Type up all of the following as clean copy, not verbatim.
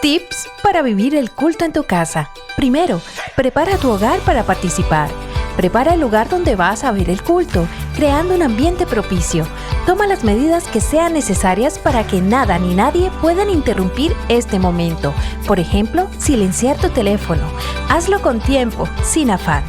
Tips para vivir el culto en tu casa. Primero, prepara tu hogar para participar. Prepara el lugar donde vas a ver el culto, creando un ambiente propicio. Toma las medidas que sean necesarias para que nada ni nadie puedan interrumpir este momento. Por ejemplo, silenciar tu teléfono. Hazlo con tiempo, sin afán.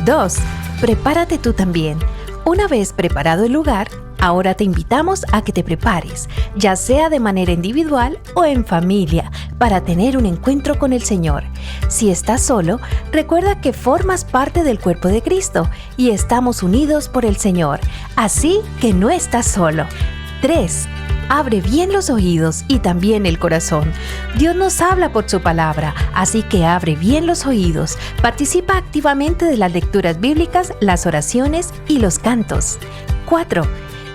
2. Prepárate tú también. Una vez preparado el lugar, ahora te invitamos a que te prepares, ya sea de manera individual o en familia, para tener un encuentro con el Señor. Si estás solo, recuerda que formas parte del cuerpo de Cristo y estamos unidos por el Señor, así que no estás solo. 3. Abre bien los oídos y también el corazón. Dios nos habla por su palabra, así que abre bien los oídos. Participa activamente de las lecturas bíblicas, las oraciones y los cantos. 4.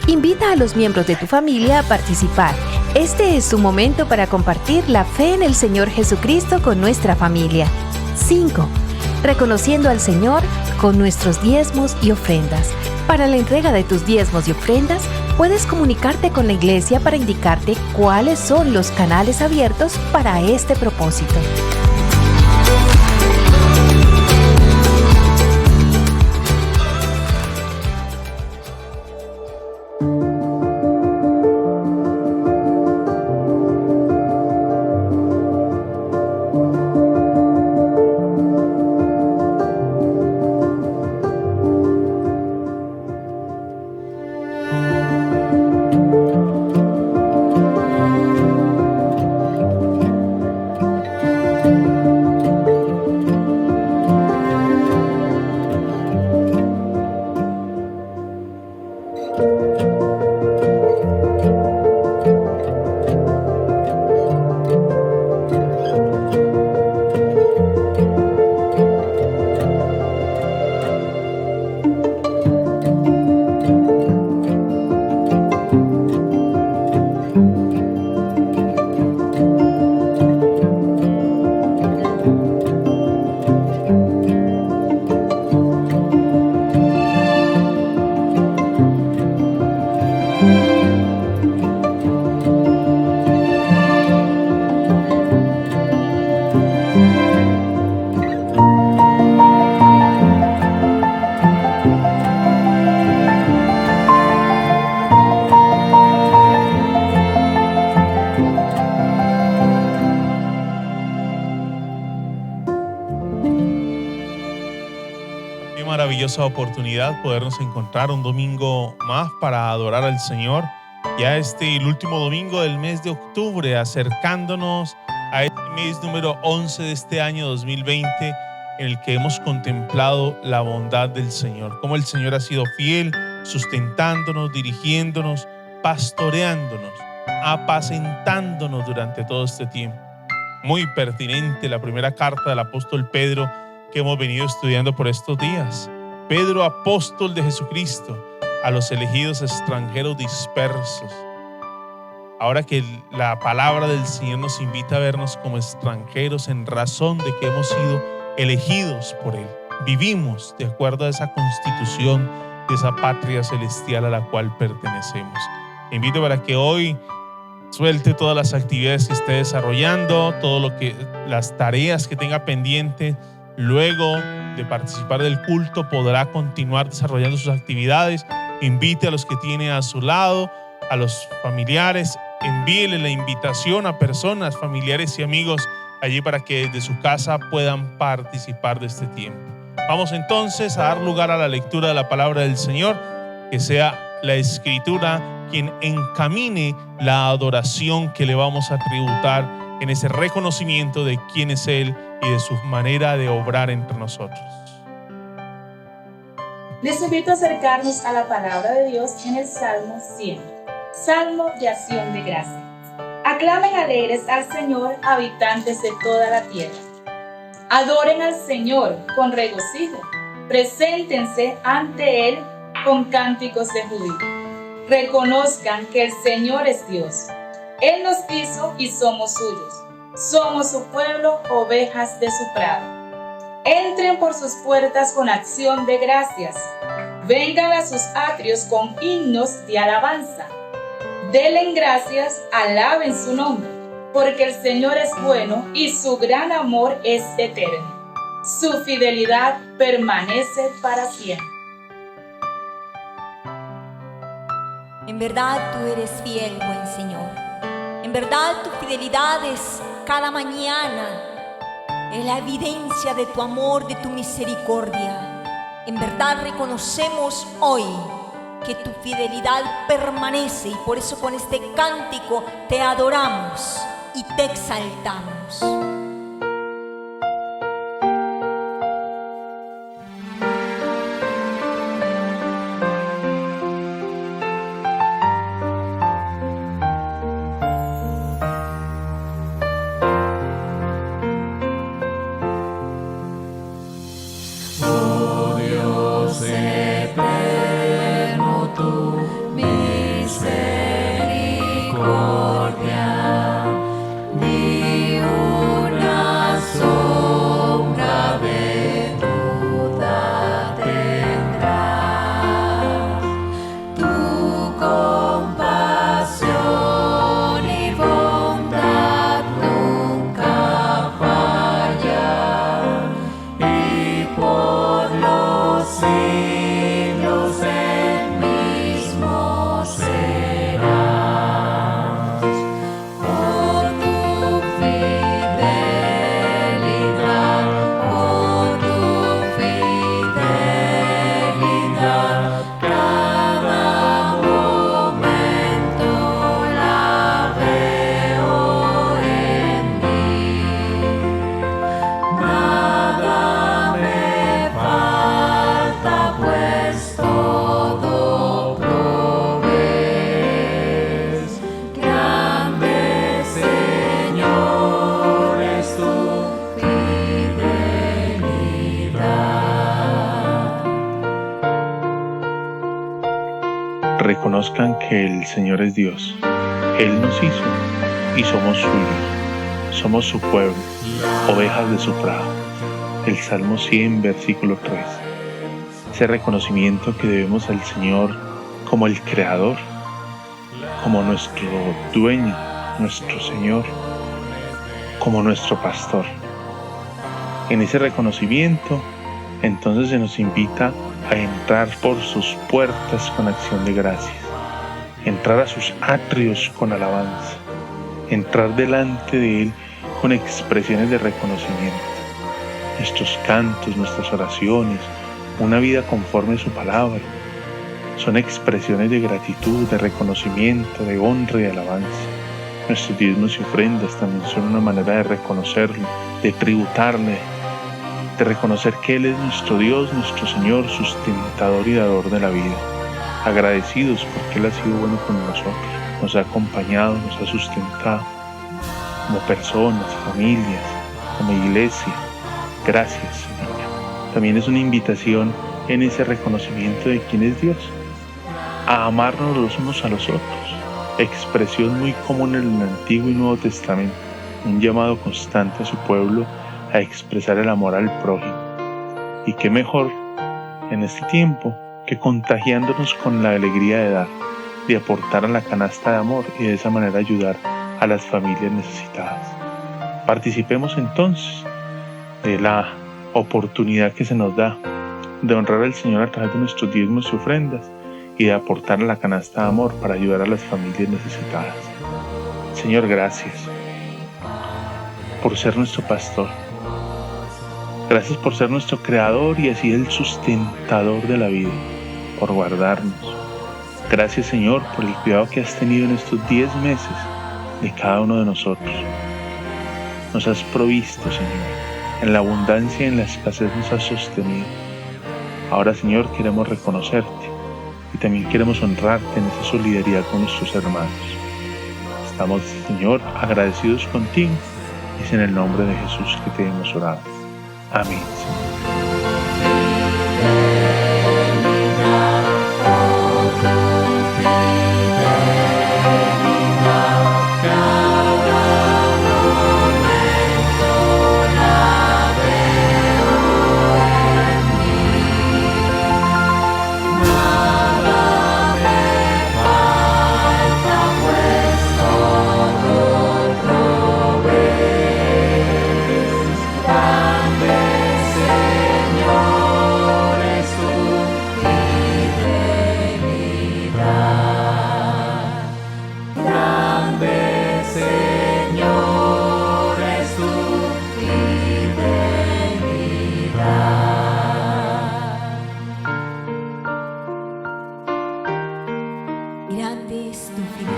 Invita a los miembros de tu familia a participar. Este es su momento para compartir la fe en el Señor Jesucristo con nuestra familia. 5. Reconociendo al Señor con nuestros diezmos y ofrendas. Para la entrega de tus diezmos y ofrendas, puedes comunicarte con la iglesia para indicarte cuáles son los canales abiertos para este propósito. Maravillosa oportunidad podernos encontrar un domingo más para adorar al Señor. Ya el último domingo del mes de octubre, acercándonos a este mes número 11 de este año 2020, en el que hemos contemplado la bondad del Señor, cómo el Señor ha sido fiel, sustentándonos, dirigiéndonos, pastoreándonos, apacentándonos durante todo este tiempo. Muy pertinente la primera carta del apóstol Pedro que hemos venido estudiando por estos días. Pedro, apóstol de Jesucristo, a los elegidos extranjeros dispersos. Ahora que la palabra del Señor nos invita a vernos como extranjeros en razón de que hemos sido elegidos por Él. Vivimos de acuerdo a esa constitución de esa patria celestial a la cual pertenecemos. Te invito para que hoy suelte todas las actividades que esté desarrollando, las tareas que tenga pendientes. Luego de participar del culto podrá continuar desarrollando sus actividades. Invite a los que tiene a su lado, a los familiares, envíele la invitación a personas, familiares y amigos allí para que desde su casa puedan participar de este tiempo. Vamos entonces a dar lugar a la lectura de la palabra del Señor, que sea la Escritura quien encamine la adoración que le vamos a tributar en ese reconocimiento de quién es Él y de su manera de obrar entre nosotros. Les invito a acercarnos a la palabra de Dios en el Salmo 100, Salmo de acción de gracia. Aclamen alegres al Señor, habitantes de toda la tierra. Adoren al Señor con regocijo. Preséntense ante Él con cánticos de júbilo. Reconozcan que el Señor es Dios. Él nos hizo y somos suyos. Somos su pueblo, ovejas de su prado. Entren por sus puertas con acción de gracias. Vengan a sus atrios con himnos de alabanza. Denle gracias, alaben su nombre. porque el Señor es bueno y su gran amor es eterno. Su fidelidad permanece para siempre. En verdad tú eres fiel, buen Señor. En verdad tu fidelidad es cada mañana. Es la evidencia de tu amor, de tu misericordia. En verdad reconocemos hoy que tu fidelidad permanece y por eso con este cántico te adoramos y te exaltamos. Reconozcan que el Señor es Dios. Él nos hizo y somos suyos. Somos su pueblo, ovejas de su prado. El Salmo 100, versículo 3. Ese reconocimiento que debemos al Señor como el Creador, como nuestro dueño, nuestro Señor, como nuestro pastor. En ese reconocimiento, entonces se nos invita a entrar por sus puertas con acción de gracias, entrar a sus atrios con alabanza, entrar delante de Él con expresiones de reconocimiento. Nuestros cantos, nuestras oraciones, una vida conforme a su palabra, son expresiones de gratitud, de reconocimiento, de honra y de alabanza. Nuestros diezmos y ofrendas también son una manera de reconocerlo, de tributarle, de reconocer que Él es nuestro Dios, nuestro Señor, sustentador y dador de la vida. Agradecidos porque Él ha sido bueno con nosotros, nos ha acompañado, nos ha sustentado como personas, familias, como iglesia. Gracias, Señor. También es una invitación en ese reconocimiento de quién es Dios, a amarnos los unos a los otros, expresión muy común en el Antiguo y Nuevo Testamento, un llamado constante a su pueblo a expresar el amor al prójimo. Y qué mejor en este tiempo que contagiándonos con la alegría de dar, de aportar a la canasta de amor y de esa manera ayudar a las familias necesitadas. Participemos entonces de la oportunidad que se nos da de honrar al Señor a través de nuestros diezmos y ofrendas y de aportar a la canasta de amor para ayudar a las familias necesitadas. Señor, gracias por ser nuestro pastor. Gracias por ser nuestro creador y así el sustentador de la vida, por guardarnos. Gracias, Señor, por el cuidado que has tenido en estos 10 meses de cada uno de nosotros. Nos has provisto, Señor. En la abundancia y en la escasez nos has sostenido. Ahora, Señor, queremos reconocerte y también queremos honrarte en esa solidaridad con nuestros hermanos. Estamos, Señor, agradecidos contigo. Es en el nombre de Jesús que te hemos orado. Amén. grande es tu fidelidad.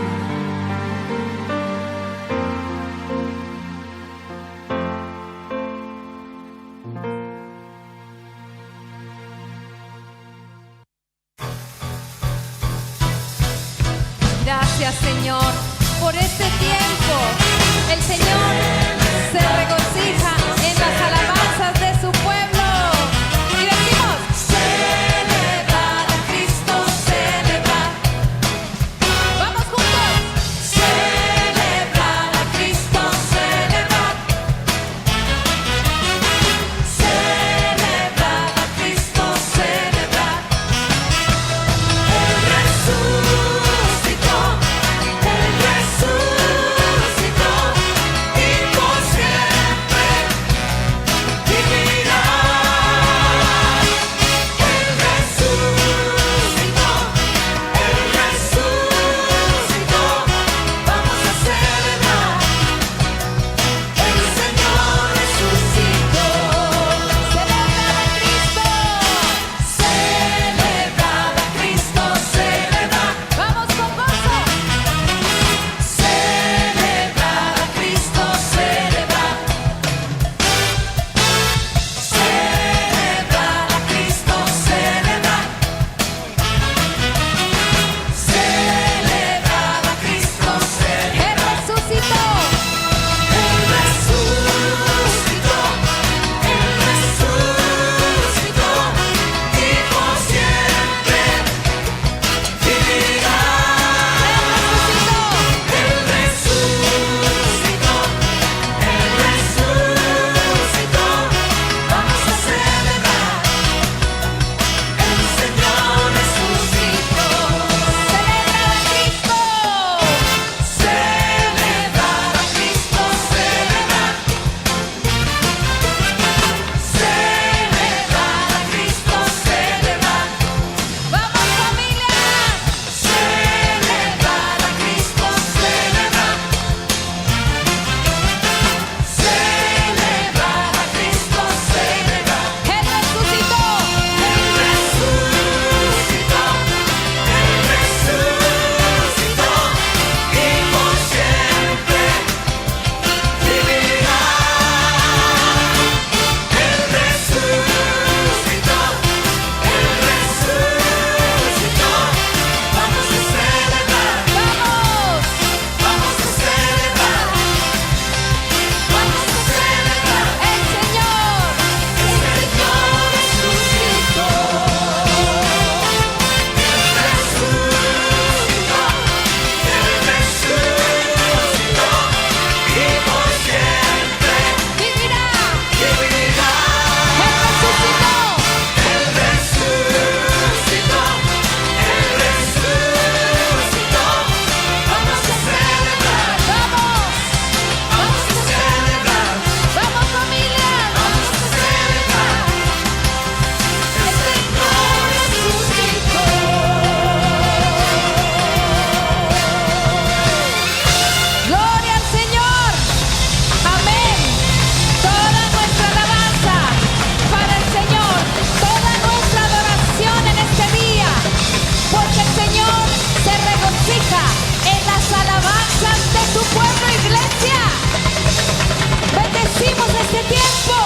Gracias, Señor, por este tiempo. El Señor se regocija en las alabanzas de su pueblo. Y decimos: celebrar a Cristo, celebrar. Vamos juntos. Celebrar a Cristo, celebrar. Celebrar a Cristo, celebrar. Él resucitó. Él resucitó y por siempre vivirá. Él resucitó, Él resucitó. Vamos a celebrar. El Señor resucitó. Celebrar a Cristo. Celebrar a Cristo, celebrar. Vamos con gozo. Celebrar a Cristo, celebrar. Celebrar a Cristo, celebrar. Celebrar a Cristo, celebrar. Él resucitó. Él resucitó. Él resucitó y por siempre vivirá. Él resucitó. Él resucitó. Vamos a celebrar. El Señor resucitó. Celebrar a Cristo. Celebrar a Cristo, celebrar. Celebrar a Cristo, celebrar. Vamos, familia. Celebrar a Cristo, celebrar. Celebrar a Cristo, celebrar. Él resucitó. Él resucitó. Él resucitó y por siempre vivirá. Él resucitó. Él resucitó. Vamos a celebrar. Vamos. Vamos a celebrar. Vamos a celebrar. El Señor resucitó. Él resucitó. Él resucitó y por siempre vivirá. Vivirá. Él resucitó. Él resucitó. Vamos a celebrar. Vamos. Vamos a celebrar. Vamos, familia. Vamos a celebrar. El Señor resucitó. Gloria al Señor. Amén. Toda nuestra alabanza para el Señor, toda nuestra adoración en este día, porque el Señor se regocija en las alabanzas de su pueblo, iglesia. Bendecimos este tiempo.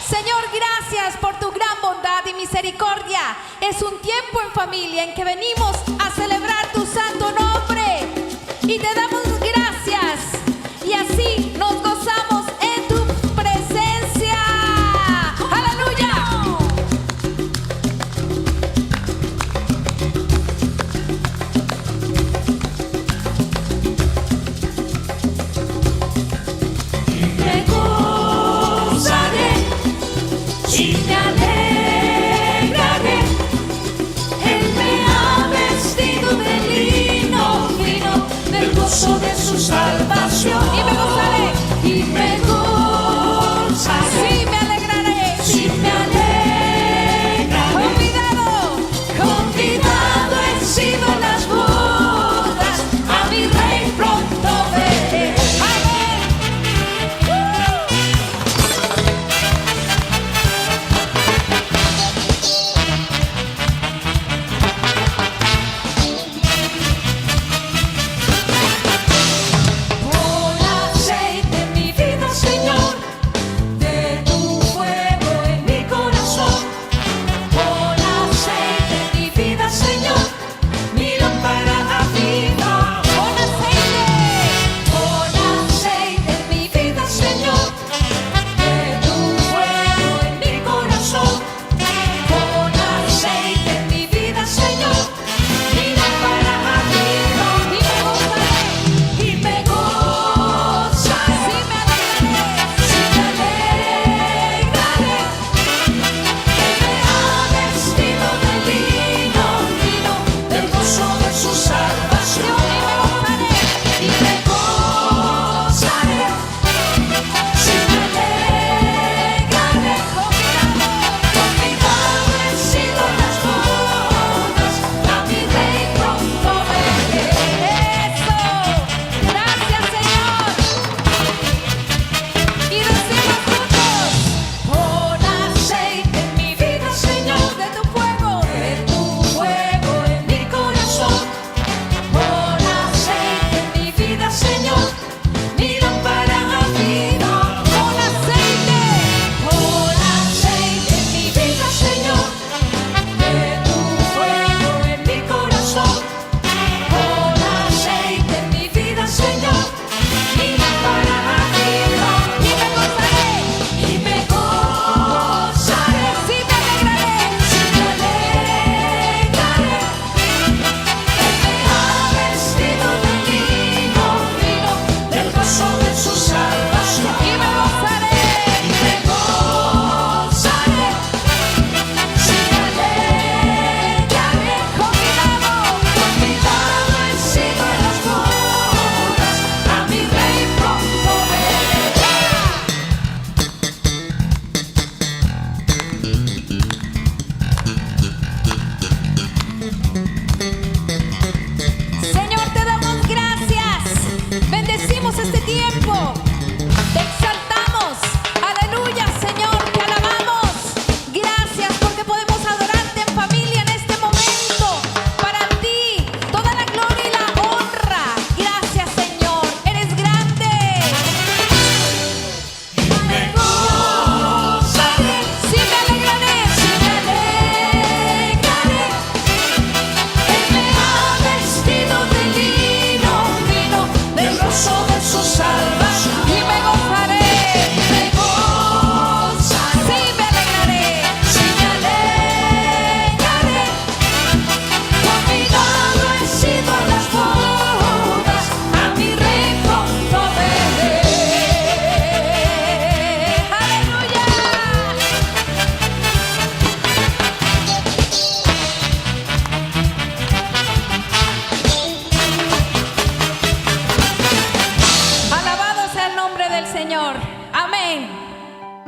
Señor, gracias por tu gran bondad y misericordia. Es un tiempo en familia en que venimos a celebrar tu santo nombre y te damos gracias. Y así nos gozamos en tu presencia. ¡Aleluya! Me gozaré y me alegraré. Él me ha vestido de lino fino, del gozo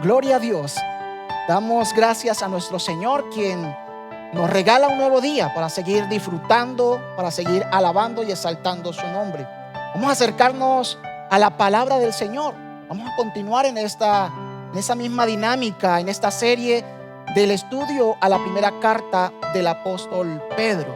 Gloria a Dios. Damos gracias a nuestro Señor, quien nos regala un nuevo día para seguir disfrutando, para seguir alabando y exaltando su nombre. Vamos a acercarnos a la palabra del Señor. Vamos a continuar en esa misma dinámica, en esta serie del estudio a la primera carta del apóstol Pedro.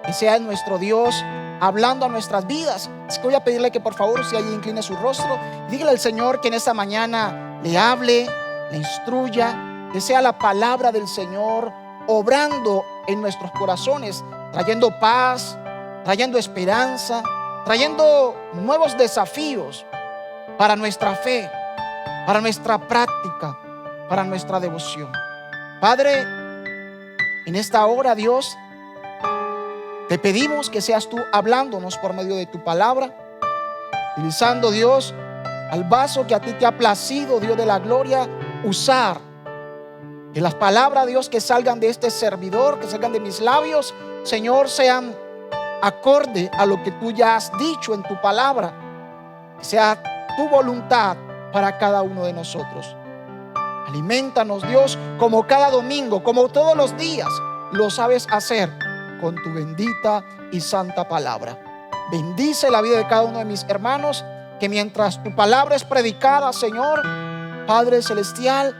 Que sea nuestro Dios hablando a nuestras vidas. Así que voy a pedirle que por favor, si allí incline su rostro, dígale al Señor que en esta mañana le hable, le instruya, que sea la palabra del Señor obrando en nuestros corazones, trayendo paz, trayendo esperanza, trayendo nuevos desafíos para nuestra fe, para nuestra práctica, para nuestra devoción. Padre, en esta hora, Dios, te pedimos que seas tú hablándonos por medio de tu palabra, utilizando, Dios, al vaso que a ti te ha placido, Dios de la gloria, usar. Que las palabras, Dios, que salgan de este servidor, que salgan de mis labios, Señor, sean acorde a lo que tú ya has dicho en tu palabra. Que sea tu voluntad para cada uno de nosotros. Aliméntanos, Dios, como cada domingo, como todos los días lo sabes hacer, con tu bendita y santa palabra. Bendice la vida de cada uno de mis hermanos, que mientras tu palabra es predicada, Señor, Padre celestial,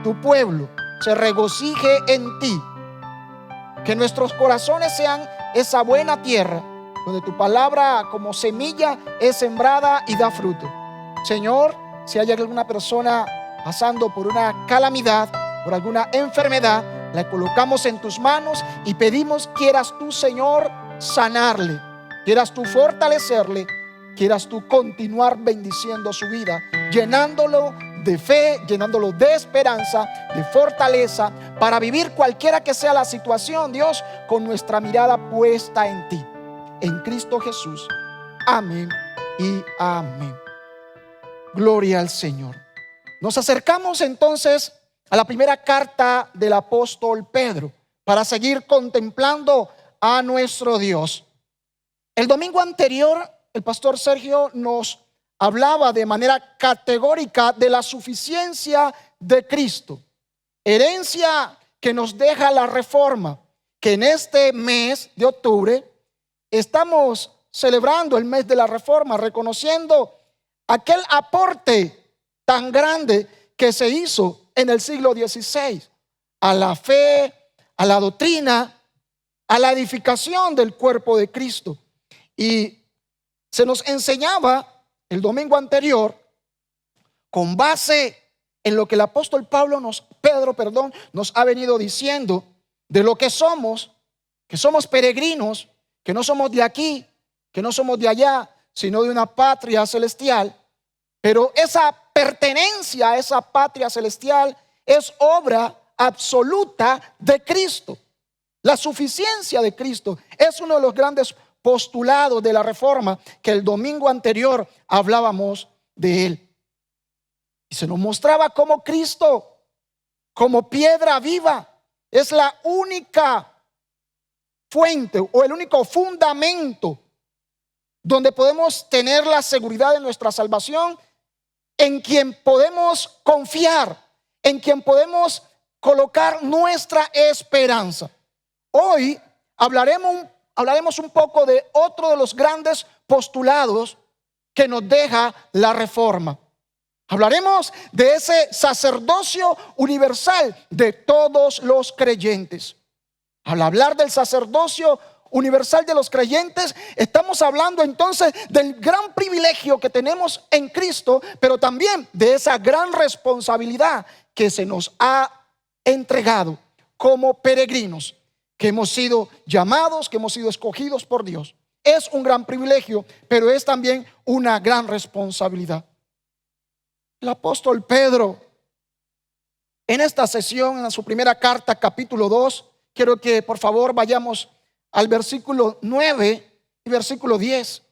tu pueblo se regocije en ti. Que nuestros corazones sean esa buena tierra donde tu palabra como semilla es sembrada y da fruto. Señor, si hay alguna persona pasando por una calamidad, por alguna enfermedad, la colocamos en tus manos y pedimos quieras tú, Señor, sanarle, quieras tú fortalecerle, quieras tú continuar bendiciendo su vida, llenándolo de fe, llenándolo de esperanza, de fortaleza, para vivir cualquiera que sea la situación, Dios, con nuestra mirada puesta en ti, en Cristo Jesús. Amén y amén. Gloria al Señor. Nos acercamos entonces a la primera carta del apóstol Pedro para seguir contemplando a nuestro Dios. El domingo anterior, el pastor Sergio nos hablaba de manera categórica de la suficiencia de Cristo, herencia que nos deja la reforma, que en este mes de octubre estamos celebrando el mes de la reforma, reconociendo aquel aporte tan grande que se hizo en el siglo XVI a la fe, a la doctrina, a la edificación del cuerpo de Cristo. Y se nos enseñaba el domingo anterior, con base en lo que el apóstol Pedro nos ha venido diciendo de lo que somos peregrinos, que no somos de aquí, que no somos de allá, sino de una patria celestial. Pero esa pertenencia a esa patria celestial es obra absoluta de Cristo. La suficiencia de Cristo es uno de los grandes postulados de la reforma, que el domingo anterior hablábamos de él. Y se nos mostraba cómo Cristo, como piedra viva, es la única fuente o el único fundamento donde podemos tener la seguridad de nuestra salvación, en quien podemos confiar, en quien podemos colocar nuestra esperanza. Hoy hablaremos un poco de otro de los grandes postulados que nos deja la reforma. Hablaremos de ese sacerdocio universal de todos los creyentes. Al hablar del sacerdocio universal de los creyentes, estamos hablando entonces del gran privilegio que tenemos en Cristo, pero también de esa gran responsabilidad que se nos ha entregado como peregrinos, que hemos sido llamados, que hemos sido escogidos por Dios. Es un gran privilegio, pero es también una gran responsabilidad. El apóstol Pedro, en esta sesión, en su primera carta, capítulo 2, quiero que por favor vayamos al versículo 9 y versículo 10.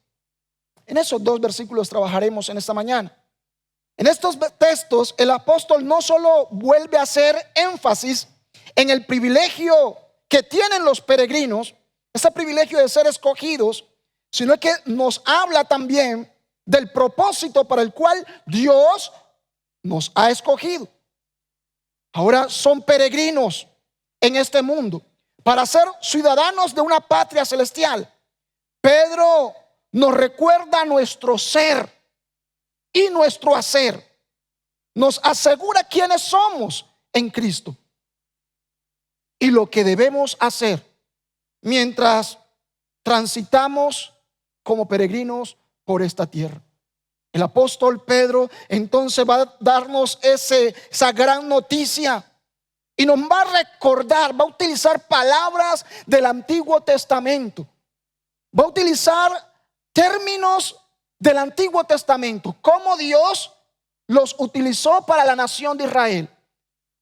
En esos dos versículos trabajaremos en esta mañana. En estos textos, el apóstol no solo vuelve a hacer énfasis en el privilegio que tienen los peregrinos, ese privilegio de ser escogidos, sino que nos habla también del propósito para el cual Dios nos ha escogido. Ahora son peregrinos en este mundo para ser ciudadanos de una patria celestial. Pedro nos recuerda nuestro ser y nuestro hacer. Nos asegura quiénes somos en Cristo y lo que debemos hacer mientras transitamos como peregrinos por esta tierra. El apóstol Pedro entonces va a darnos esa gran noticia y nos va a recordar, va a utilizar palabras del Antiguo Testamento, va a utilizar términos del Antiguo Testamento, cómo Dios los utilizó para la nación de Israel.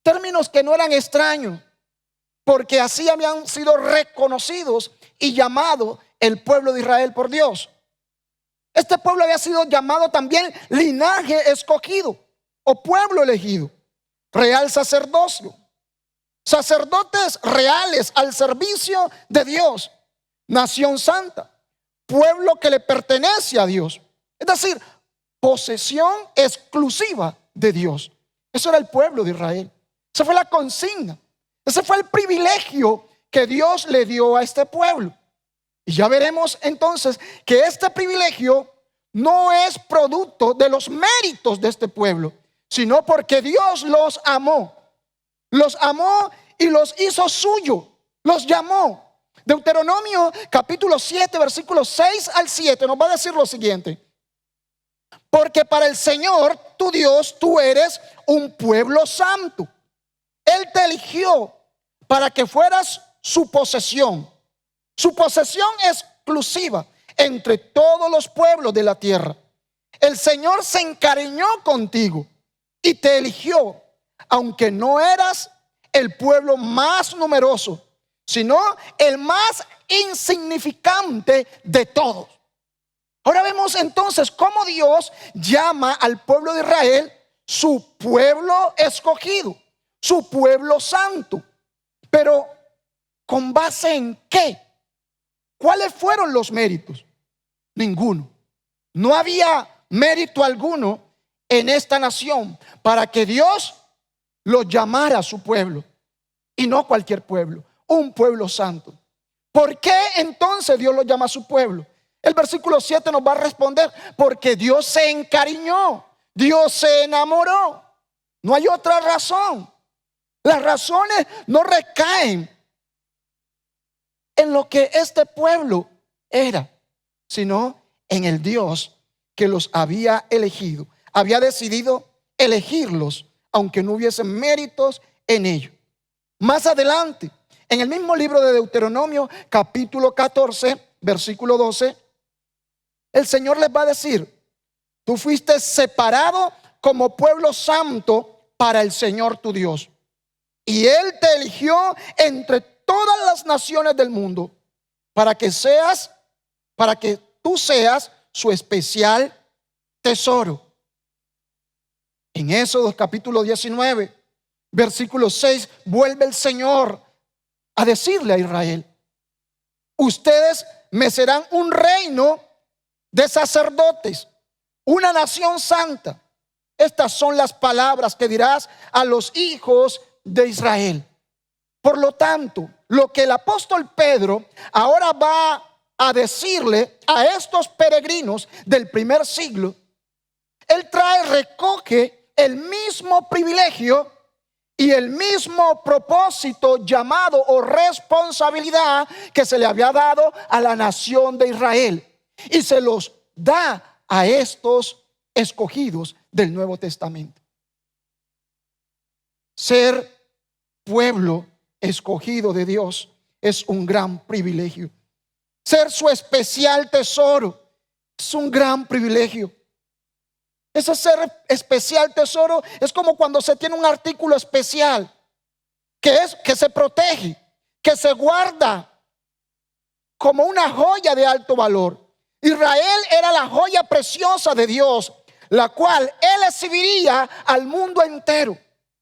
Términos que no eran extraños, porque así habían sido reconocidos y llamados el pueblo de Israel por Dios. Este pueblo había sido llamado también linaje escogido o pueblo elegido, real sacerdocio, sacerdotes reales al servicio de Dios, nación santa, pueblo que le pertenece a Dios. Es decir, posesión exclusiva de Dios. Eso era el pueblo de Israel. Esa fue la consigna. Ese fue el privilegio que Dios le dio a este pueblo. Y ya veremos entonces que este privilegio no es producto de los méritos de este pueblo, sino porque Dios los amó y los hizo suyo, los llamó. Deuteronomio capítulo 7 versículos 6 al 7 nos va a decir lo siguiente: porque para el Señor tu Dios tú eres un pueblo santo. Él te eligió para que fueras su posesión exclusiva entre todos los pueblos de la tierra. El Señor se encariñó contigo y te eligió, aunque no eras el pueblo más numeroso, sino el más insignificante de todos. Ahora vemos entonces cómo Dios llama al pueblo de Israel su pueblo escogido, su pueblo santo. Pero ¿con base en qué? ¿Cuáles fueron los méritos? Ninguno. No había mérito alguno en esta nación para que Dios los llamara a su pueblo, y no cualquier pueblo, un pueblo santo. ¿Por qué entonces Dios los llama a su pueblo? El versículo 7 nos va a responder: porque Dios se encariñó, Dios se enamoró. No hay otra razón. Las razones no recaen en lo que este pueblo era, sino en el Dios que los había elegido. Había decidido elegirlos, aunque no hubiesen méritos en ello. Más adelante, en el mismo libro de Deuteronomio, capítulo 14, versículo 12, el Señor les va a decir: tú fuiste separado como pueblo santo para el Señor tu Dios, y Él te eligió entre todas las naciones del mundo para que tú seas su especial tesoro. En Éxodo capítulo 19, versículo 6, vuelve el Señor a decirle a Israel: ustedes me serán un reino de sacerdotes, una nación santa. Estas son las palabras que dirás a los hijos de Israel. Por lo tanto, lo que el apóstol Pedro ahora va a decirle a estos peregrinos del primer siglo, él recoge el mismo privilegio y el mismo propósito, llamado o responsabilidad que se le había dado a la nación de Israel, y se los da a estos escogidos del Nuevo Testamento. Ser pueblo escogido de Dios es un gran privilegio. Ser su especial tesoro es un gran privilegio. Ese ser especial tesoro es como cuando se tiene un artículo especial que se protege, que se guarda como una joya de alto valor. Israel era la joya preciosa de Dios, la cual Él exhibiría al mundo entero.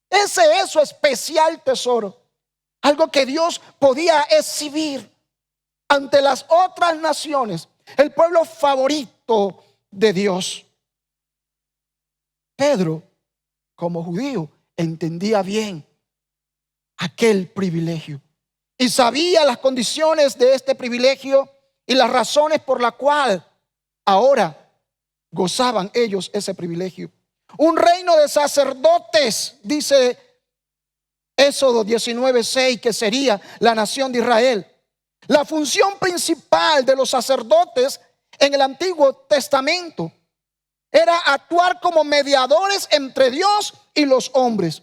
Ese es su especial tesoro, algo que Dios podía exhibir ante las otras naciones, el pueblo favorito de Dios. Pedro, como judío, entendía bien aquel privilegio. Y sabía las condiciones de este privilegio y las razones por las cuales ahora gozaban ellos ese privilegio. Un reino de sacerdotes, dice Éxodo 19:6, que sería la nación de Israel. La función principal de los sacerdotes en el Antiguo Testamento era actuar como mediadores entre Dios y los hombres.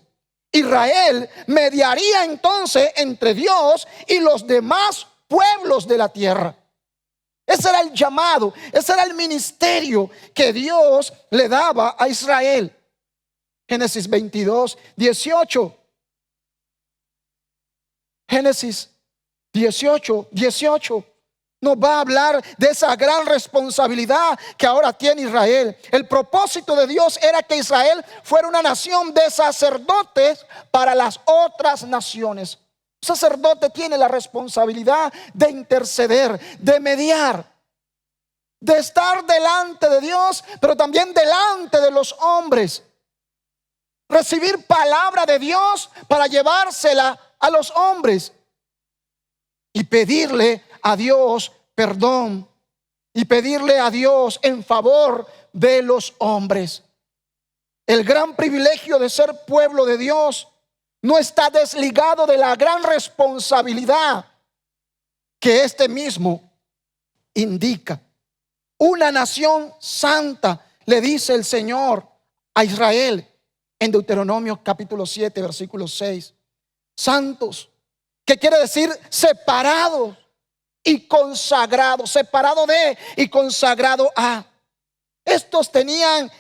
Israel mediaría entonces entre Dios y los demás pueblos de la tierra. Ese era el llamado, ese era el ministerio que Dios le daba a Israel. Génesis 22:18. Génesis 18:18 nos va a hablar de esa gran responsabilidad que ahora tiene Israel. El propósito de Dios era que Israel fuera una nación de sacerdotes para las otras naciones. Un sacerdote tiene la responsabilidad de interceder, de mediar, de estar delante de Dios, pero también delante de los hombres. Recibir palabra de Dios para llevársela a los hombres y pedirle a Dios perdón y pedirle a Dios en favor de los hombres. El gran privilegio de ser pueblo de Dios no está desligado de la gran responsabilidad que este mismo indica. Una nación santa, le dice el Señor a Israel en Deuteronomio capítulo 7 versículo 6. Santos, que quiere decir separados y consagrados, separado de y consagrado a. Estos tenían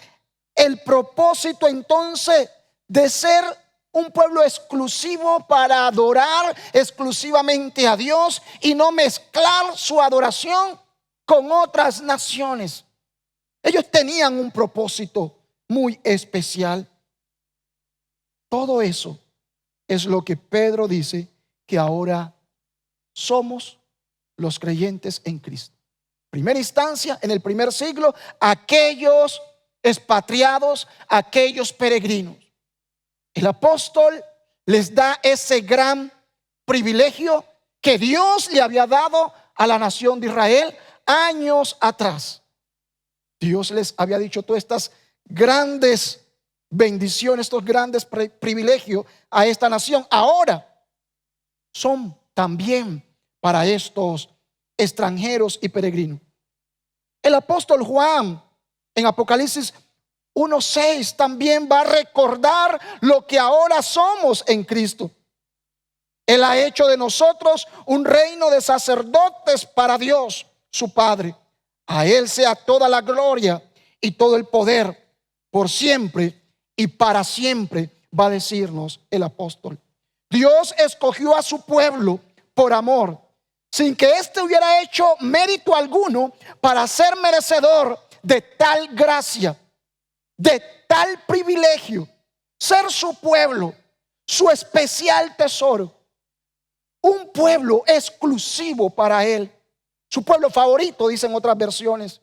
el propósito entonces de ser un pueblo exclusivo para adorar exclusivamente a Dios y no mezclar su adoración con otras naciones. Ellos tenían un propósito muy especial. Todo eso es lo que Pedro dice que ahora somos los creyentes en Cristo. Primera instancia, en el primer siglo, aquellos expatriados, aquellos peregrinos. El apóstol les da ese gran privilegio que Dios le había dado a la nación de Israel años atrás. Dios les había dicho todas estas grandes bendiciones, estos grandes privilegios a esta nación. Ahora son también para estos extranjeros y peregrinos. El apóstol Juan en Apocalipsis 1:6 también va a recordar lo que ahora somos en Cristo. Él ha hecho de nosotros un reino de sacerdotes para Dios, su Padre. A Él sea toda la gloria y todo el poder por siempre y para siempre, va a decirnos el apóstol. Dios escogió a su pueblo por amor, sin que éste hubiera hecho mérito alguno para ser merecedor de tal gracia, de tal privilegio, ser su pueblo, su especial tesoro, un pueblo exclusivo para Él, su pueblo favorito, dicen otras versiones.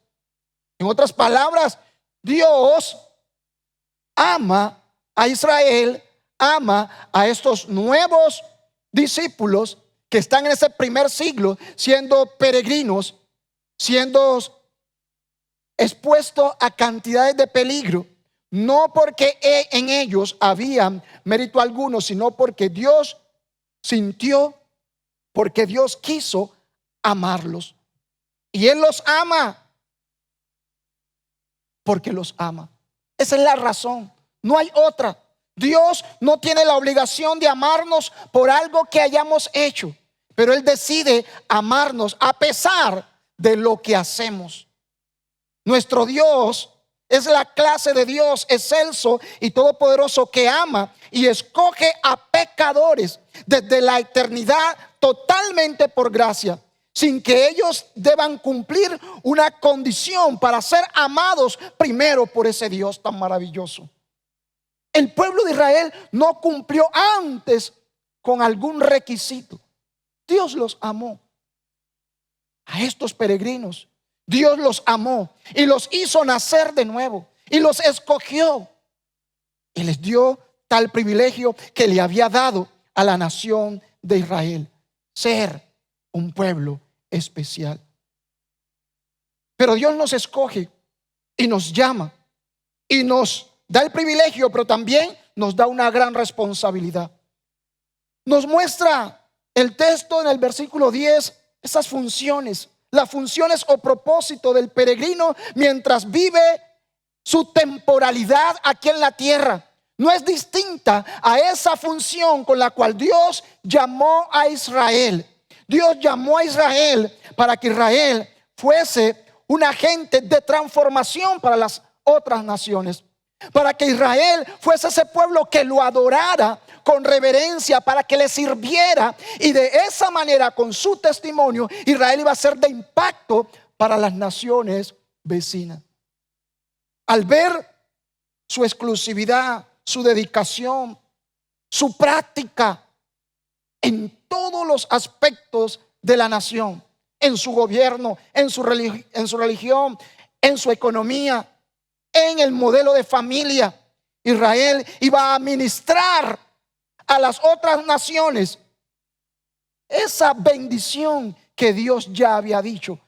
En otras palabras, Dios ama a Israel, ama a estos nuevos discípulos que están en ese primer siglo siendo peregrinos, siendo expuestos a cantidades de peligro, no porque en ellos había mérito alguno, sino porque Dios sintió, porque Dios quiso amarlos. Y Él los ama porque los ama. Esa es la razón, no hay otra. Dios no tiene la obligación de amarnos por algo que hayamos hecho, pero Él decide amarnos a pesar de lo que hacemos. Nuestro Dios es la clase de Dios excelso y todopoderoso que ama y escoge a pecadores desde la eternidad totalmente por gracia, sin que ellos deban cumplir una condición para ser amados primero por ese Dios tan maravilloso. El pueblo de Israel no cumplió antes con algún requisito. Dios los amó. A estos peregrinos, Dios los amó y los hizo nacer de nuevo y los escogió y les dio tal privilegio que le había dado a la nación de Israel, ser un pueblo especial. Pero Dios nos escoge y nos llama y nos da el privilegio, pero también nos da una gran responsabilidad. Nos muestra el texto en el versículo 10 esas funciones, las funciones o propósito del peregrino mientras vive su temporalidad aquí en la tierra. No es distinta a esa función con la cual Dios llamó a Israel. Dios llamó a Israel para que Israel fuese un agente de transformación para las otras naciones. Para que Israel fuese ese pueblo que lo adorara con reverencia, para que le sirviera, y de esa manera, con su testimonio, Israel iba a ser de impacto para las naciones vecinas. Al ver su exclusividad, su dedicación, su práctica en todos los aspectos de la nación, en su gobierno, en su religión, en su economía, en el modelo de familia, Israel iba a ministrar a las otras naciones esa bendición que Dios ya había dicho,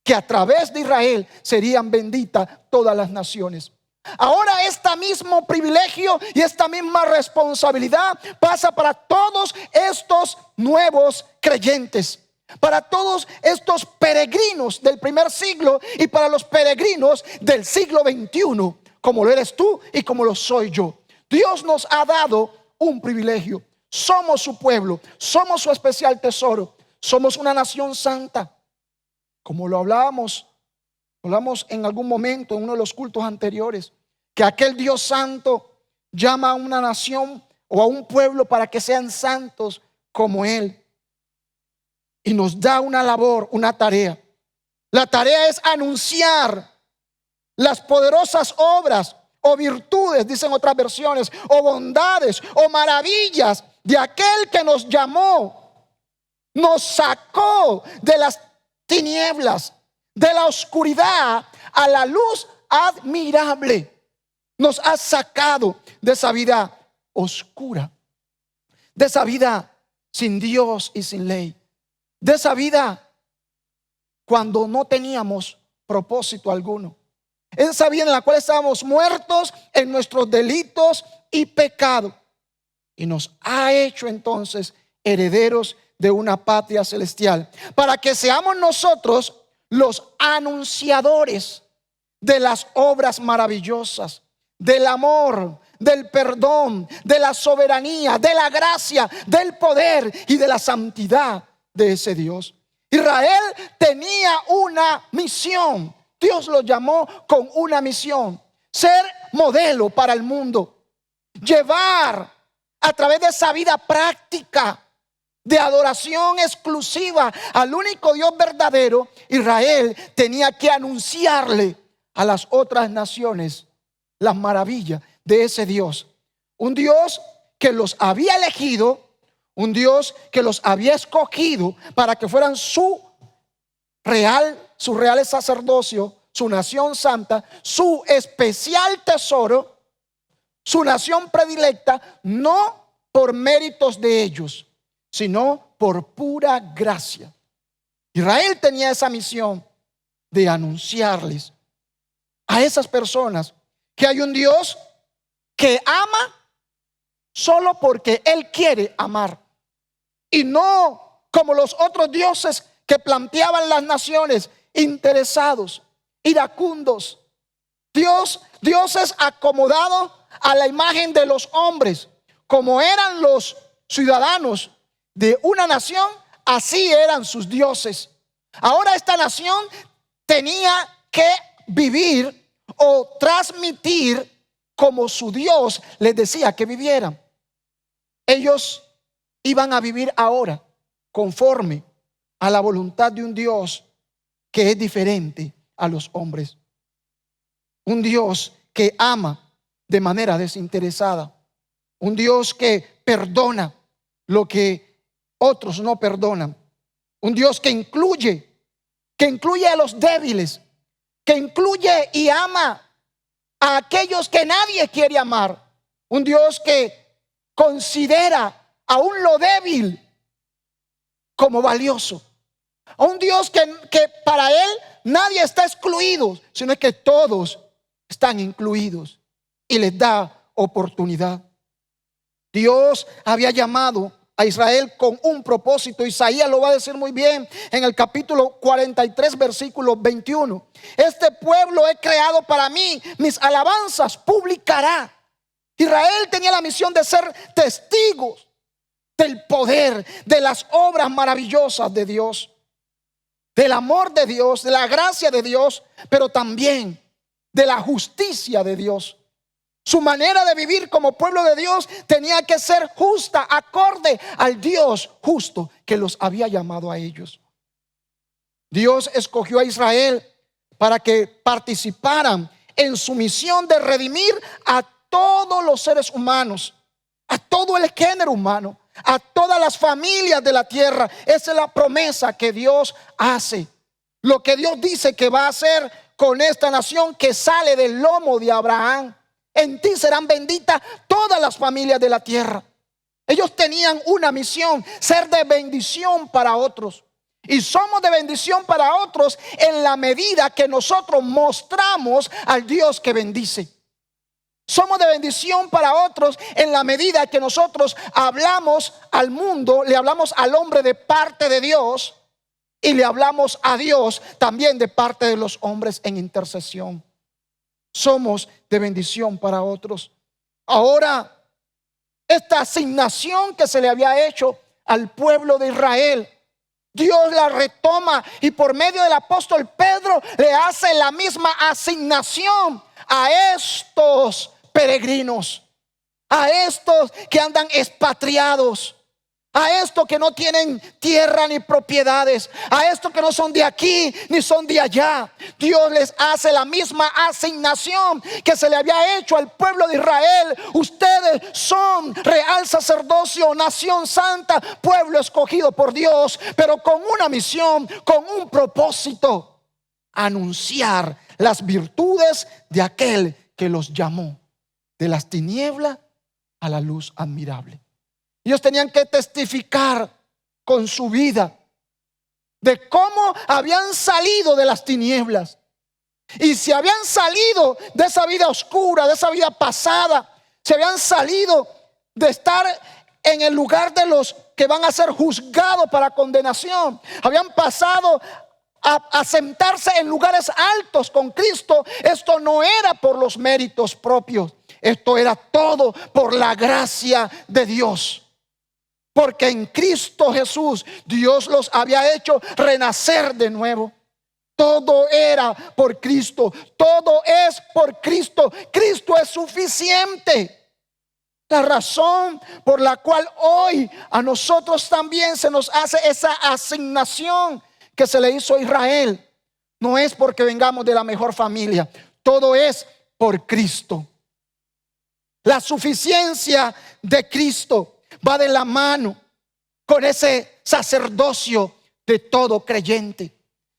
que a través de Israel serían benditas todas las naciones. Ahora este mismo privilegio y esta misma responsabilidad pasa para todos estos nuevos creyentes, para todos estos peregrinos del primer siglo y para los peregrinos del siglo XXI, como lo eres tú y como lo soy yo. Dios nos ha dado un privilegio. Somos su pueblo, somos su especial tesoro, somos una nación santa. Como lo hablamos en algún momento en uno de los cultos anteriores, que aquel Dios santo llama a una nación o a un pueblo para que sean santos como Él. Y nos da una labor, una tarea. La tarea es anunciar las poderosas obras o virtudes, dicen otras versiones, o bondades o maravillas de aquel que nos llamó, nos sacó de las tinieblas, de la oscuridad a la luz admirable. Nos ha sacado de esa vida oscura, de esa vida sin Dios y sin ley, de esa vida cuando no teníamos propósito alguno, esa vida en la cual estábamos muertos en nuestros delitos y pecados, y nos ha hecho entonces herederos de una patria celestial, para que seamos nosotros los anunciadores de las obras maravillosas, del amor, del perdón, de la soberanía, de la gracia, del poder y de la santidad de ese Dios. Israel tenía una misión. Dios lo llamó con una misión: ser modelo para el mundo, llevar a través de esa vida práctica de adoración exclusiva al único Dios verdadero. Israel tenía que anunciarle a las otras naciones las maravillas de ese Dios, un Dios que los había elegido, un Dios que los había escogido para que fueran su real sacerdocio, su nación santa, su especial tesoro, su nación predilecta, no por méritos de ellos, sino por pura gracia. Israel tenía esa misión de anunciarles a esas personas que hay un Dios que ama solo porque Él quiere amar, y no como los otros dioses que planteaban las naciones, interesados, iracundos. Dioses acomodados a la imagen de los hombres. Como eran los ciudadanos de una nación, así eran sus dioses. Ahora esta nación tenía que vivir o transmitir como su Dios les decía que vivieran. Ellos iban a vivir ahora conforme a la voluntad de un Dios que es diferente a los hombres. Un Dios que ama de manera desinteresada. Un Dios que perdona lo que otros no perdonan. Un Dios que incluye a los débiles, que incluye y ama a aquellos que nadie quiere amar. Un Dios que considera aún lo débil como valioso. A un Dios que para Él nadie está excluido, sino que todos están incluidos y les da oportunidad. Dios había llamado a Israel con un propósito. Isaías lo va a decir muy bien en el capítulo 43, versículo 21. Este pueblo he creado para mí, mis alabanzas publicará. Israel tenía la misión de ser testigos del poder, de las obras maravillosas de Dios, del amor de Dios, de la gracia de Dios, pero también de la justicia de Dios. Su manera de vivir como pueblo de Dios tenía que ser justa, acorde al Dios justo que los había llamado a ellos. Dios escogió a Israel para que participaran en su misión de redimir a todos los seres humanos, a todo el género humano, a todas las familias de la tierra. Esa es la promesa que Dios hace. Lo que Dios dice que va a hacer con esta nación que sale del lomo de Abraham. En ti serán benditas todas las familias de la tierra. Ellos tenían una misión: ser de bendición para otros. Y somos de bendición para otros en la medida que nosotros mostramos al Dios que bendice. Somos de bendición para otros en la medida que nosotros hablamos al mundo, le hablamos al hombre de parte de Dios y le hablamos a Dios también de parte de los hombres en intercesión. Somos de bendición para otros. Ahora, esta asignación que se le había hecho al pueblo de Israel, Dios la retoma y por medio del apóstol Pedro le hace la misma asignación a estos peregrinos, a estos que andan expatriados, a estos que no tienen tierra ni propiedades, a estos que no son de aquí ni son de allá. Dios les hace la misma asignación que se le había hecho al pueblo de Israel. Ustedes son real sacerdocio, nación santa, pueblo escogido por Dios, pero con una misión, con un propósito: anunciar las virtudes de aquel que los llamó de las tinieblas a la luz admirable. Ellos tenían que testificar con su vida de cómo habían salido de las tinieblas. Y si habían salido de esa vida oscura, de esa vida pasada, si habían salido de estar en el lugar de los que van a ser juzgados para condenación, habían pasado a sentarse en lugares altos con Cristo. Esto no era por los méritos propios, esto era todo por la gracia de Dios. Porque en Cristo Jesús Dios los había hecho renacer de nuevo. Todo era por Cristo, todo es por Cristo. Cristo es suficiente. La razón por la cual hoy a nosotros también se nos hace esa asignación que se le hizo a Israel no es porque vengamos de la mejor familia, todo es por Cristo. La suficiencia de Cristo va de la mano con ese sacerdocio de todo creyente.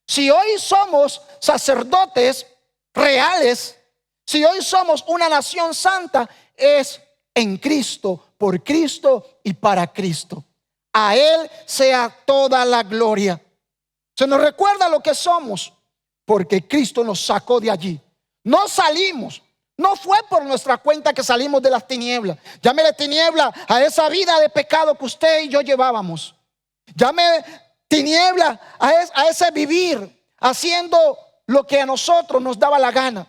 Si hoy somos sacerdotes reales, si hoy somos una nación santa, es en Cristo, por Cristo y para Cristo. A Él sea toda la gloria. Se nos recuerda lo que somos porque Cristo nos sacó de allí. No salimos. No fue por nuestra cuenta que salimos de las tinieblas. Llámele tiniebla a esa vida de pecado que usted y yo llevábamos. Llámele tiniebla a ese vivir haciendo lo que a nosotros nos daba la gana.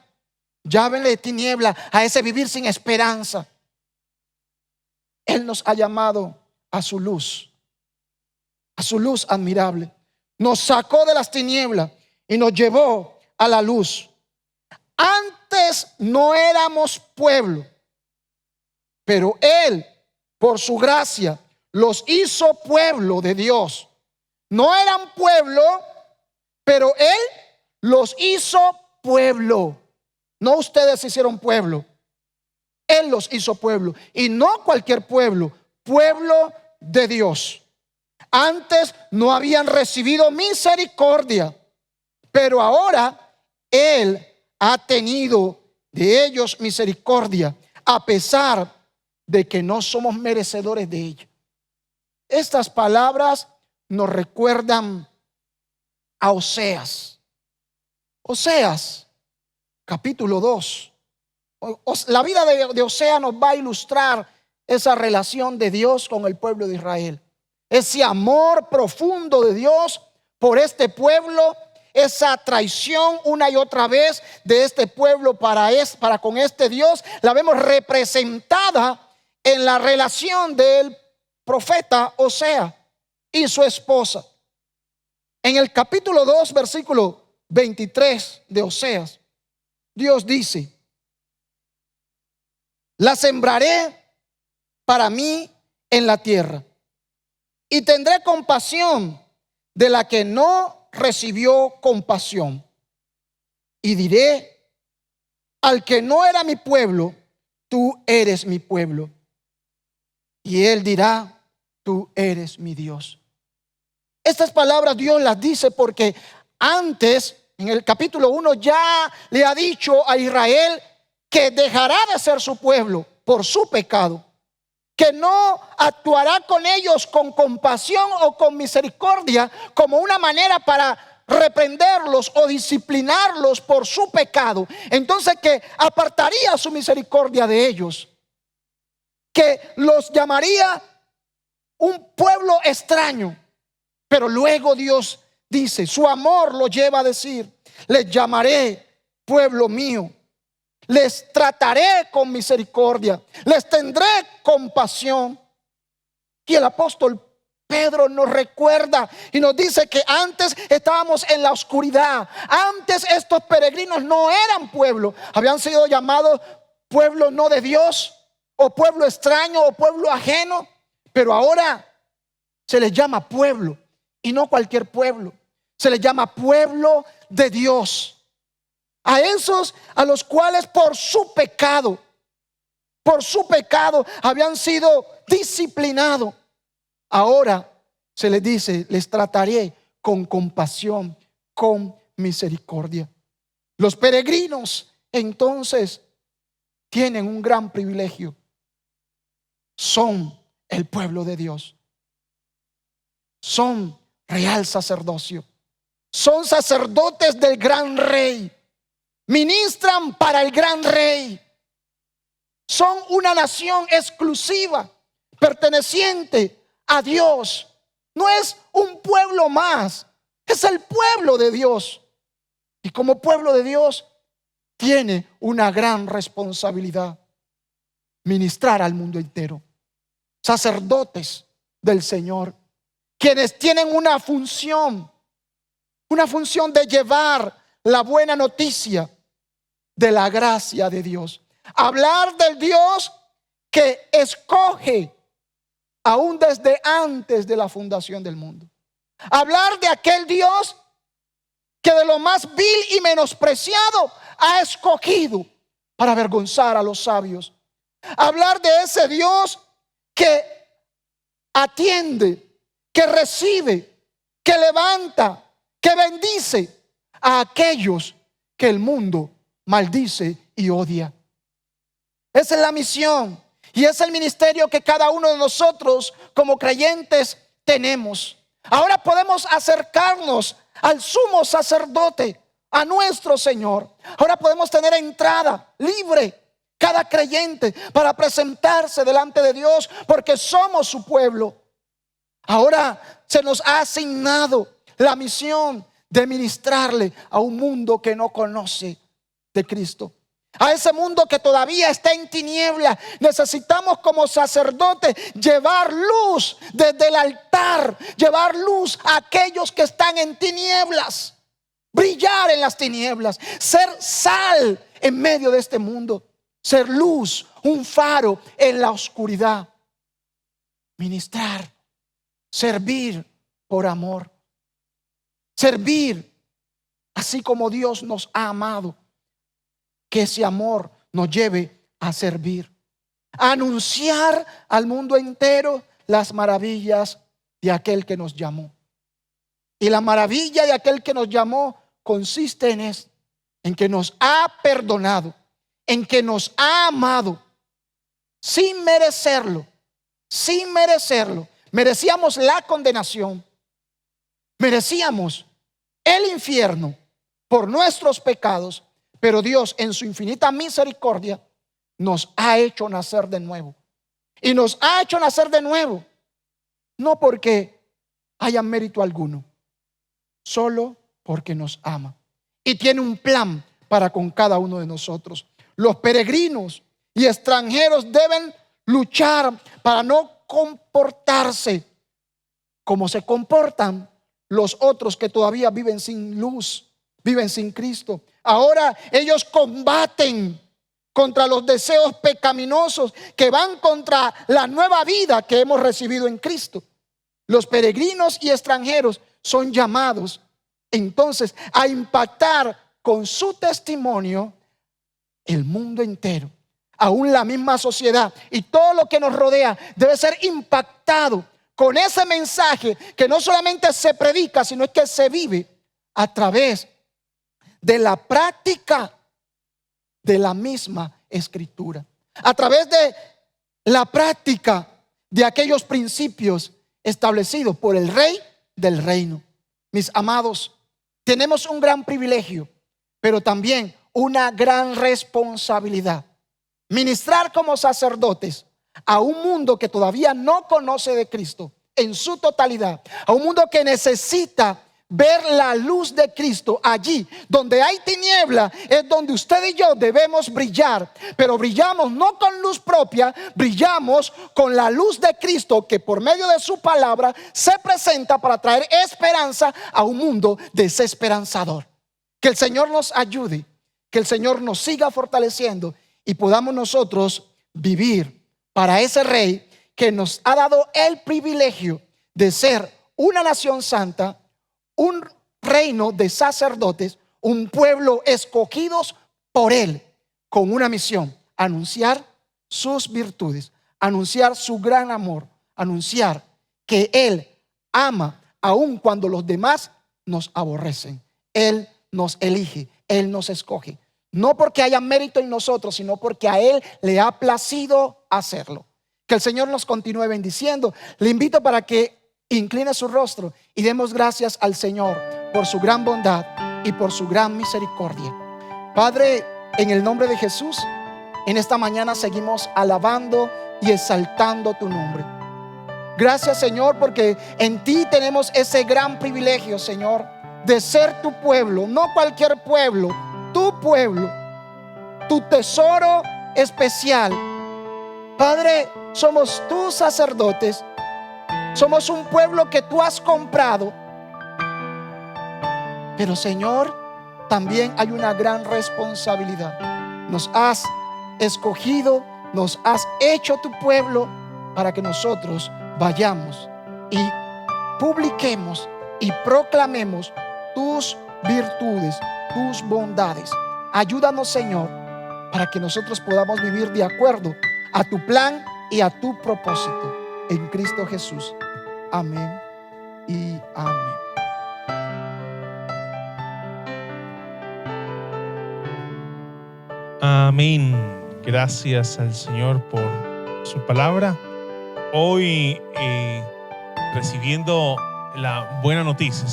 Llámele tiniebla a ese vivir sin esperanza. Él nos ha llamado a su luz admirable. Nos sacó de las tinieblas y nos llevó a la luz. Antes no éramos pueblo, pero Él, por su gracia, los hizo pueblo de Dios. No eran pueblo, pero Él los hizo pueblo. No ustedes hicieron pueblo, Él los hizo pueblo. Y no cualquier pueblo, pueblo de Dios. Antes no habían recibido misericordia, pero ahora Él ha tenido de ellos misericordia, a pesar de que no somos merecedores de ella. estas palabras nos recuerdan a Oseas. Oseas, capítulo 2. La vida de Oseas nos va a ilustrar esa relación de Dios con el pueblo de Israel. Ese amor profundo de Dios por este pueblo, esa traición una y otra vez de este pueblo para con este Dios, la vemos representada en la relación del profeta Oseas y su esposa. En el capítulo 2, versículo 23 de Oseas, Dios dice: la sembraré para mí en la tierra, y tendré compasión de la que no recibió compasión. Y diré al que no era mi pueblo, tú eres mi pueblo. Y él dirá, tú eres mi Dios. Estas palabras Dios las dice porque antes, en el capítulo 1, ya le ha dicho a Israel que dejará de ser su pueblo por su pecado, que no actuará con ellos con compasión o con misericordia como una manera para reprenderlos o disciplinarlos por su pecado. Entonces que apartaría su misericordia de ellos, que los llamaría un pueblo extraño. Pero luego Dios dice, su amor lo lleva a decir: les llamaré pueblo mío, les trataré con misericordia, les tendré compasión. Y el apóstol Pedro nos recuerda y nos dice que antes estábamos en la oscuridad. Antes estos peregrinos no eran pueblo, habían sido llamados pueblo no de Dios, o pueblo extraño, o pueblo ajeno. Pero ahora se les llama pueblo, y no cualquier pueblo. Se les llama pueblo de Dios. A esos a los cuales por su pecado habían sido disciplinados, ahora se les dice: les trataré con compasión, con misericordia. Los peregrinos entonces tienen un gran privilegio. Son el pueblo de Dios. Son real sacerdocio. Son sacerdotes del gran rey. Ministran para el gran rey. Son una nación exclusiva, perteneciente a Dios. No es un pueblo más, es el pueblo de Dios. Y como pueblo de Dios tiene una gran responsabilidad: ministrar al mundo entero. Sacerdotes del Señor, quienes tienen una función de llevar la buena noticia de la gracia de Dios. Hablar del Dios que escoge aún desde antes de la fundación del mundo. Hablar de aquel Dios que de lo más vil y menospreciado ha escogido para avergonzar a los sabios. Hablar de ese Dios que atiende, que recibe, que levanta, que bendice a aquellos que el mundo maldice y odia. Esa es la misión y es el ministerio que cada uno de nosotros como creyentes tenemos. Ahora podemos acercarnos al sumo sacerdote, a nuestro Señor. Ahora podemos tener entrada libre, cada creyente, para presentarse delante de Dios, porque somos su pueblo. Ahora se nos ha asignado la misión de ministrarle a un mundo que no conoce de Cristo. A ese mundo que todavía está en tiniebla, necesitamos como sacerdotes llevar luz desde el altar, llevar luz a aquellos que están en tinieblas, brillar en las tinieblas, ser sal en medio de este mundo, ser luz, un faro en la oscuridad, ministrar, servir por amor, servir así como Dios nos ha amado. Que ese amor nos lleve a servir, a anunciar al mundo entero las maravillas de aquel que nos llamó. Y la maravilla de aquel que nos llamó consiste en esto, en que nos ha perdonado, en que nos ha amado sin merecerlo, merecíamos la condenación, merecíamos el infierno por nuestros pecados, pero Dios en su infinita misericordia nos ha hecho nacer de nuevo. Y nos ha hecho nacer de nuevo, no porque haya mérito alguno, solo porque nos ama. Y tiene un plan para con cada uno de nosotros. Los peregrinos y extranjeros deben luchar para no comportarse como se comportan los otros que todavía viven sin luz, viven sin Cristo. Ahora ellos combaten contra los deseos pecaminosos que van contra la nueva vida que hemos recibido en Cristo. Los peregrinos y extranjeros son llamados entonces a impactar con su testimonio el mundo entero. Aún la misma sociedad y todo lo que nos rodea debe ser impactado con ese mensaje que no solamente se predica, sino que se vive a través de la práctica de la misma Escritura, a través de la práctica de aquellos principios establecidos por el Rey del reino. Mis amados, tenemos un gran privilegio, pero también una gran responsabilidad: ministrar como sacerdotes a un mundo que todavía no conoce de Cristo en su totalidad, a un mundo que necesita ver la luz de Cristo. Allí donde hay tiniebla es donde usted y yo debemos brillar, pero brillamos no con luz propia, brillamos con la luz de Cristo, que por medio de su palabra se presenta para traer esperanza a un mundo desesperanzador. Que el Señor nos ayude, que el Señor nos siga fortaleciendo y podamos nosotros vivir para ese Rey que nos ha dado el privilegio de ser una nación santa, un reino de sacerdotes, un pueblo escogidos por Él, con una misión: anunciar sus virtudes, anunciar su gran amor, anunciar que Él ama aun cuando los demás nos aborrecen. Él nos elige, Él nos escoge, no porque haya mérito en nosotros, sino porque a Él le ha placido hacerlo. Que el Señor nos continúe bendiciendo. Le invito para que incline su rostro y demos gracias al Señor por su gran bondad y por su gran misericordia. Padre, en el nombre de Jesús, en esta mañana seguimos alabando y exaltando tu nombre. Gracias, Señor, porque en ti tenemos ese gran privilegio, Señor, de ser tu pueblo, no cualquier pueblo, tu tesoro especial. Padre, somos tus sacerdotes. Somos un pueblo que tú has comprado. Pero, Señor, también hay una gran responsabilidad. Nos has escogido, nos has hecho tu pueblo para que nosotros vayamos y publiquemos y proclamemos tus virtudes, tus bondades. Ayúdanos, Señor, para que nosotros podamos vivir de acuerdo a tu plan y a tu propósito. En Cristo Jesús. Amén y amén. Amén. Gracias al Señor por su palabra. Hoy recibiendo la buena noticia,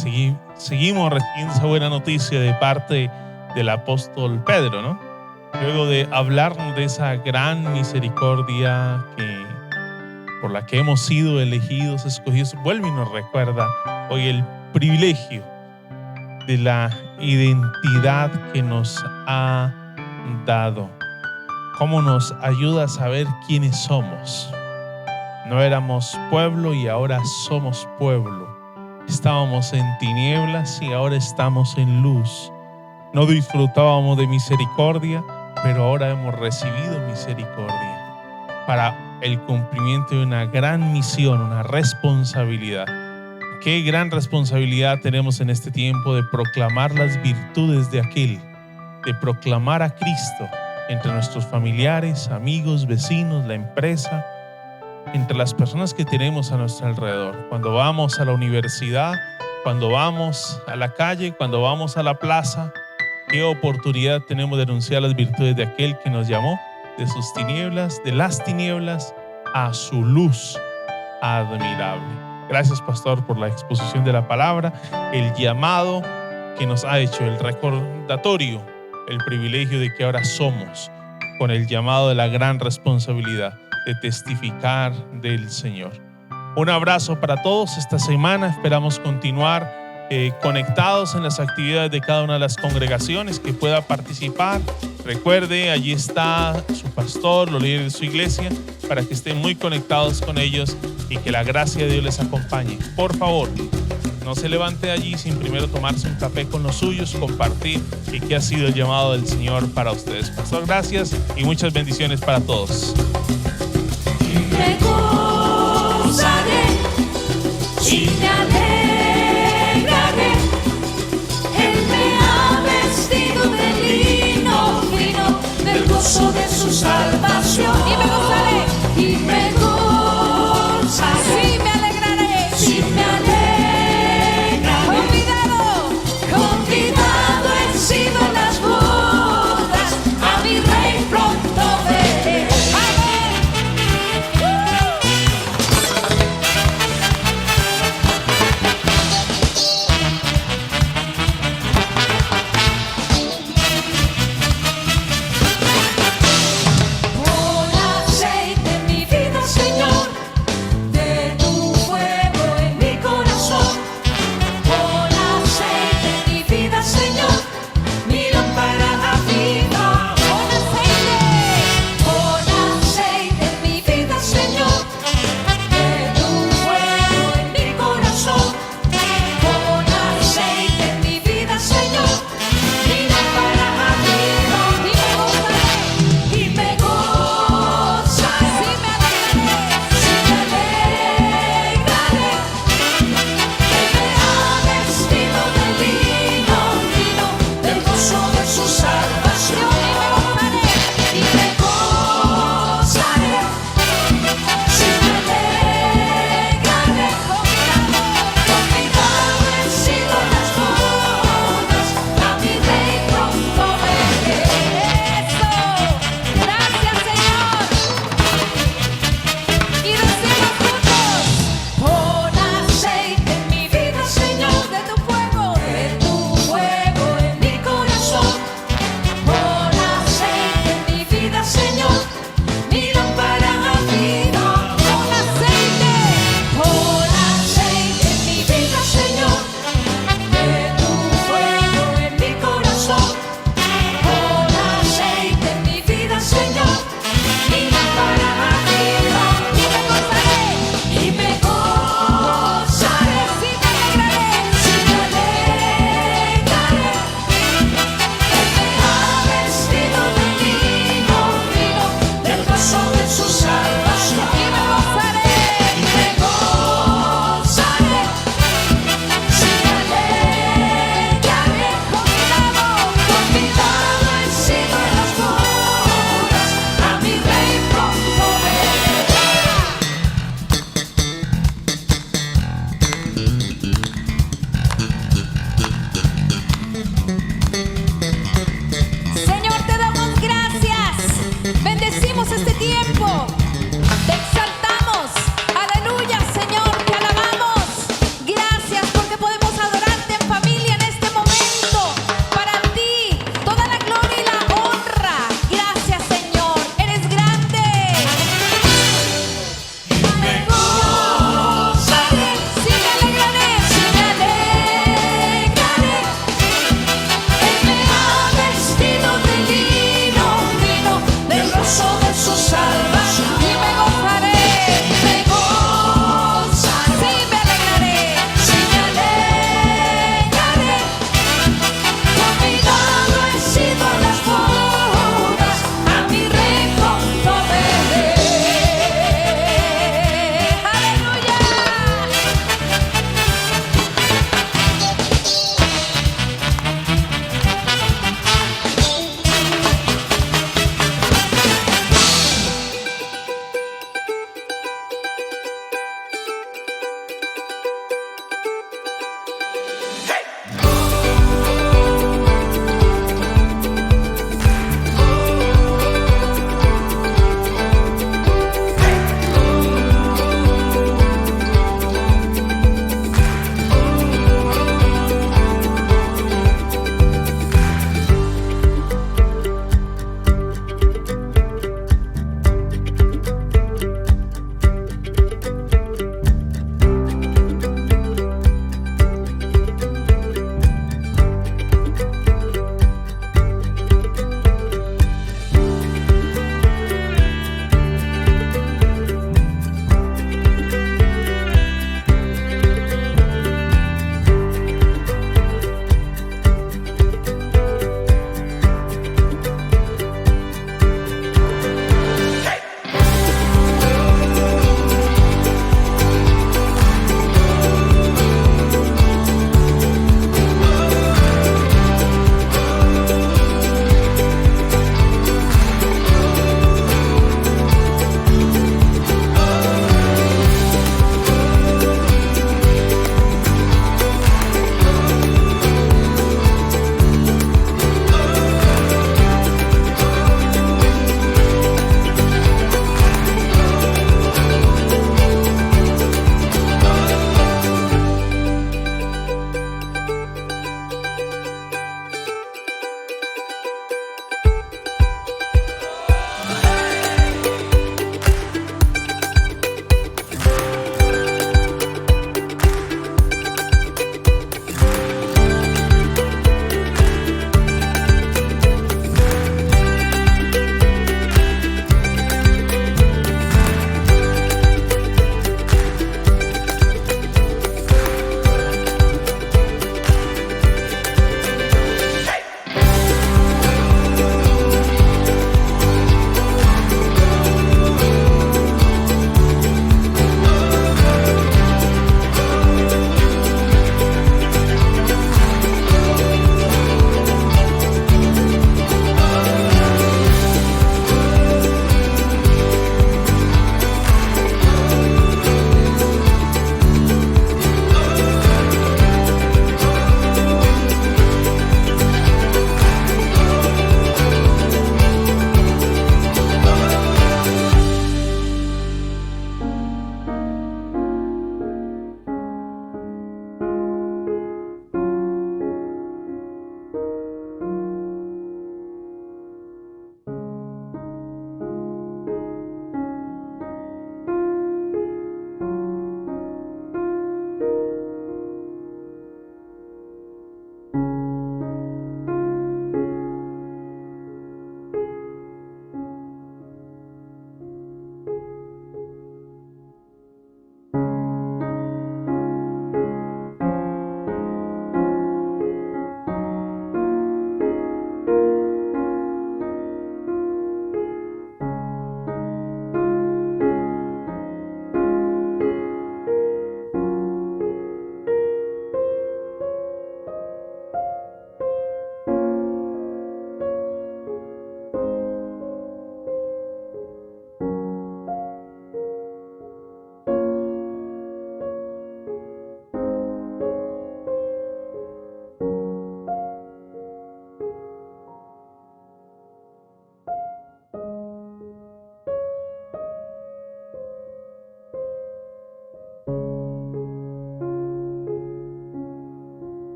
seguimos recibiendo esa buena noticia de parte del apóstol Pedro, ¿no? Luego de hablarnos de esa gran misericordia por la que hemos sido elegidos, escogidos, vuelve y nos recuerda hoy el privilegio de la identidad que nos ha dado. Cómo nos ayuda a saber quiénes somos. No éramos pueblo y ahora somos pueblo. Estábamos en tinieblas y ahora estamos en luz. No disfrutábamos de misericordia, pero ahora hemos recibido misericordia para el cumplimiento de una gran misión, una responsabilidad. Qué gran responsabilidad tenemos en este tiempo de proclamar las virtudes de aquel, de proclamar a Cristo entre nuestros familiares, amigos, vecinos, la empresa, entre las personas que tenemos a nuestro alrededor. Cuando vamos a la universidad, cuando vamos a la calle, cuando vamos a la plaza, qué oportunidad tenemos de anunciar las virtudes de aquel que nos llamó de sus tinieblas, de las tinieblas a su luz. admirable. Gracias, pastor, por la exposición de la palabra, el llamado que nos ha hecho, el recordatorio, el privilegio de que ahora somos con el llamado de la gran responsabilidad de testificar del Señor. Un abrazo para todos esta semana. Esperamos continuar conectados en las actividades de cada una de las congregaciones que pueda participar. Recuerde, allí está su pastor, los líderes de su iglesia, para que estén muy conectados con ellos y que la gracia de Dios les acompañe. Por favor, no se levante allí sin primero tomarse un café con los suyos, compartir y que ha sido el llamado del Señor para ustedes. Pastor, gracias y muchas bendiciones para todos. Me gozaré y me alegraré. Él me ha vestido de lino fino, del gozo de su salvación.